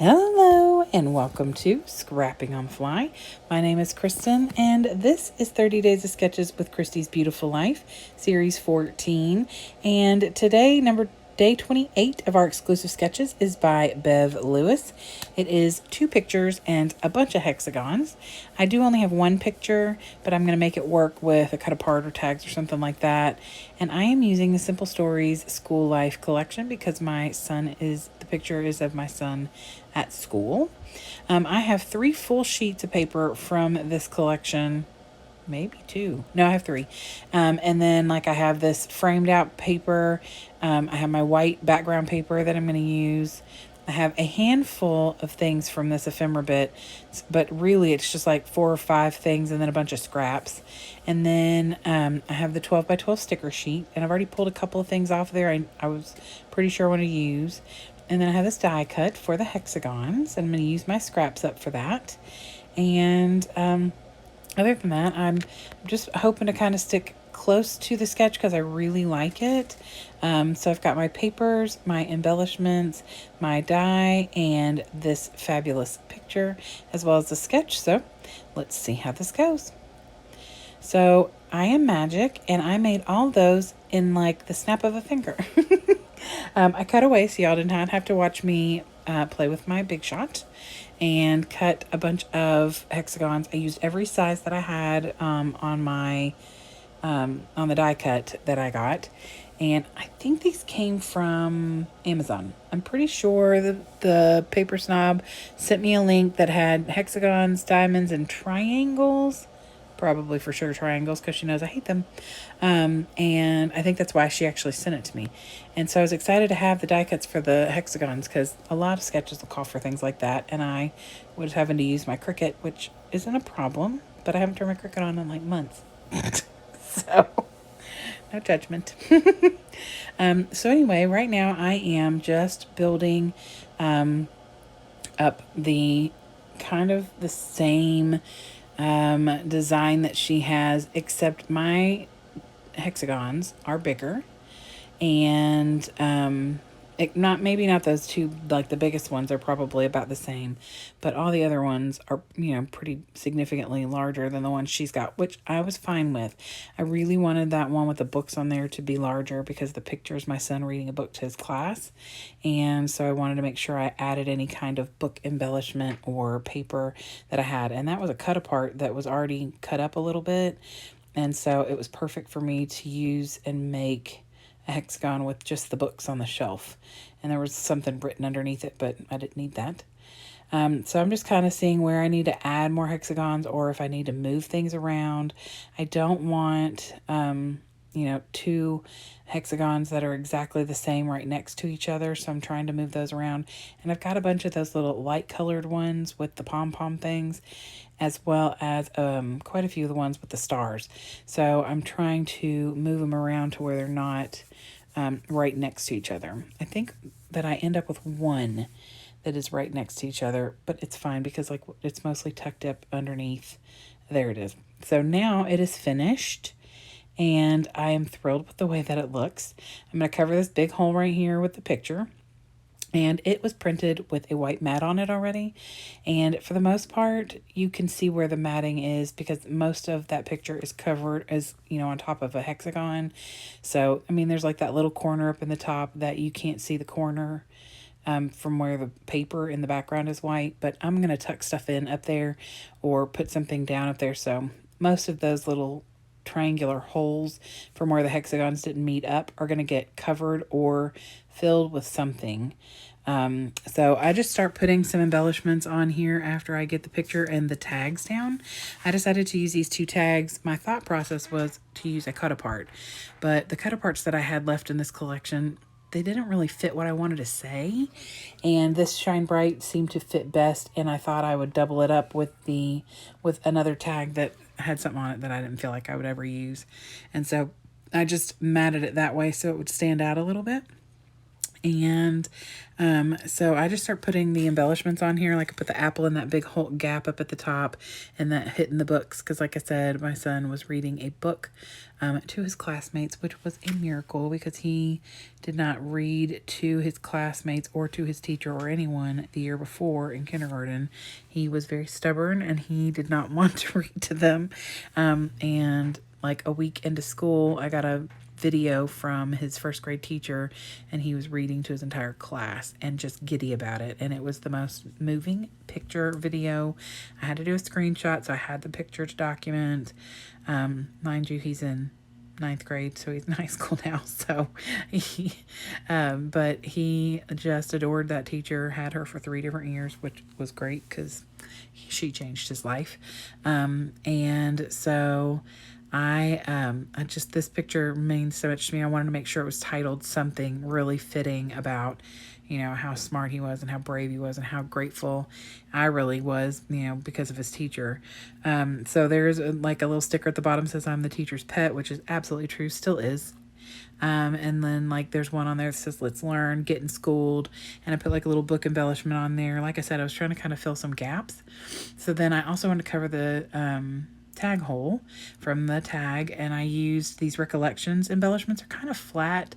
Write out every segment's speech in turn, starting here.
Hello and welcome to Scrapping on Fly. My name is Kristen and this is 30 Days of Sketches with Christy's Beautiful Life, Series 14. And today, day 28 of our exclusive sketches is by Bev Lewis. It is 2 pictures and a bunch of hexagons. I do only have 1 picture, but I'm going to make it work with a cut apart or tags or something like that. And I am using the Simple Stories School Life collection because the picture is of my son at school. I have 3 full sheets of paper from this collection. Maybe 2. No, I have 3. And then I have this framed out paper. I have my white background paper that I'm going to use. I have a handful of things from this ephemera bit, but really it's just 4 or 5 things and then a bunch of scraps. And then I have the 12 by 12 sticker sheet, and I've already pulled a couple of things off there I was pretty sure I want to use. And then I have this die cut for the hexagons, and I'm going to use my scraps up for that. And other than that, I'm just hoping to kind of stick close to the sketch because I really like it. So I've got my papers, my embellishments, my die, and this fabulous picture, as well as the sketch. So let's see how this goes. So I am magic, and I made all those in the snap of a finger. I cut away so y'all did not have to watch me play with my Big Shot and cut a bunch of hexagons. I used every size that I had on the die cut that I got. And I think these came from Amazon. I'm pretty sure the Paper Snob sent me a link that had hexagons, diamonds, and triangles. Probably for sure triangles because she knows I hate them. And I think that's why she actually sent it to me. And so I was excited to have the die cuts for the hexagons because a lot of sketches will call for things like that. And I was having to use my Cricut, which isn't a problem, but I haven't turned my Cricut on in months. So, no judgment. So anyway, right now I am just building up the kind of the same design that she has, except my hexagons are bigger, and maybe not those 2, the biggest ones are probably about the same, but all the other ones are pretty significantly larger than the one she's got, which I was fine with. I really wanted that one with the books on there to be larger because the picture is my son reading a book to his class, and so I wanted to make sure I added any kind of book embellishment or paper that I had, and that was a cut apart that was already cut up a little bit, and so it was perfect for me to use and make a hexagon with just the books on the shelf. And there was something written underneath it, but I didn't need that. So I'm just kind of seeing where I need to add more hexagons or if I need to move things around. I don't want, 2 hexagons that are exactly the same right next to each other. So I'm trying to move those around. And I've got a bunch of those little light colored ones with the pom-pom things, as well as quite a few of the ones with the stars. So I'm trying to move them around to where they're not right next to each other. I think that I end up with one that is right next to each other, but it's fine because it's mostly tucked up underneath. There it is. So now it is finished, and I am thrilled with the way that it looks. I'm going to cover this big hole right here with the picture. And it was printed with a white mat on it already. And for the most part, you can see where the matting is because most of that picture is covered on top of a hexagon. So, there's that little corner up in the top that you can't see the corner from where the paper in the background is white. But I'm going to tuck stuff in up there or put something down up there. So most of those little triangular holes from where the hexagons didn't meet up are going to get covered or filled with something. So I just start putting some embellishments on here after I get the picture and the tags down. I decided to use these 2 tags. My thought process was to use a cut apart, but the cut aparts that I had left in this collection, they didn't really fit what I wanted to say, and this Shine Bright seemed to fit best, and I thought I would double it up with another tag that had something on it that I didn't feel like I would ever use, and so I just matted it that way so it would stand out a little bit. And so I just start putting the embellishments on here. Like I put the apple in that big whole gap up at the top and that hitting the books. Because like I said, my son was reading a book to his classmates, which was a miracle because he did not read to his classmates or to his teacher or anyone the year before in kindergarten. He was very stubborn and he did not want to read to them. And like a week into school, I got a video from his first grade teacher and he was reading to his entire class and just giddy about it, and it was the most moving picture video. I had to do a screenshot, so I had the picture to document. Mind you, he's in ninth grade, so he's in high school now. So but he just adored that teacher, had her for 3 different years, which was great because she changed his life. And so I just, this picture means so much to me. I wanted to make sure it was titled something really fitting about, how smart he was and how brave he was and how grateful I really was, because of his teacher. So there's like a little sticker at the bottom says I'm the teacher's pet, which is absolutely true, still is. And then like there's one on there that says let's learn, getting schooled, and I put like a little book embellishment on there. Like I said, I was trying to kind of fill some gaps. So then I also wanted to cover the tag hole from the tag, and I used these Recollections embellishments. Are kind of flat,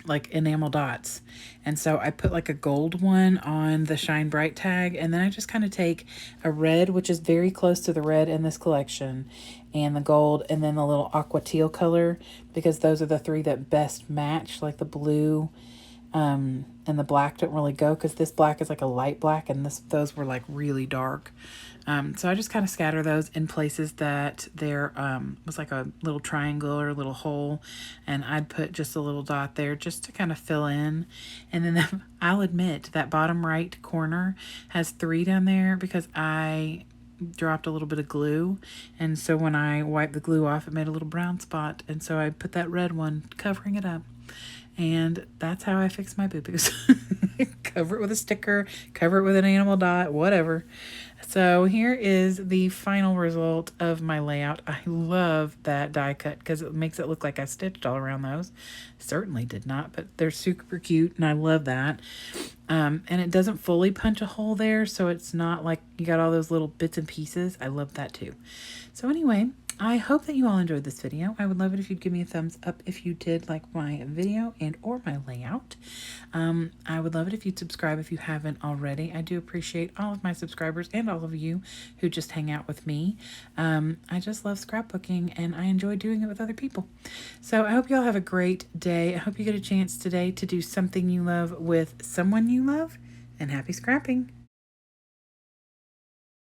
like enamel dots, and so I put like a gold one on the Shine Bright tag, and then I just kind of take a red, which is very close to the red in this collection, and the gold, and then the little aqua teal color, because those are the 3 that best match. Like the blue and the black don't really go, because this black is like a light black and those were like really dark. So I just kind of scatter those in places that there was like a little triangle or a little hole, and I'd put just a little dot there just to kind of fill in. And then I'll admit that bottom right corner has 3 down there because I dropped a little bit of glue, and so when I wiped the glue off, it made a little brown spot, and so I put that red one covering it up. And that's how I fix my boo-boos. Cover it with a sticker, cover it with an animal dot, whatever. So here is the final result of my layout. I love that die cut because it makes it look like I stitched all around those. Certainly did not, but they're super cute and I love that. And it doesn't fully punch a hole there, so it's not like you got all those little bits and pieces. I love that too. So anyway, I hope that you all enjoyed this video. I would love it if you'd give me a thumbs up if you did like my video and or my layout. I would love it if you'd subscribe if you haven't already. I do appreciate all of my subscribers and all of you who just hang out with me. I just love scrapbooking and I enjoy doing it with other people. So I hope you all have a great day. I hope you get a chance today to do something you love with someone you love, and happy scrapping.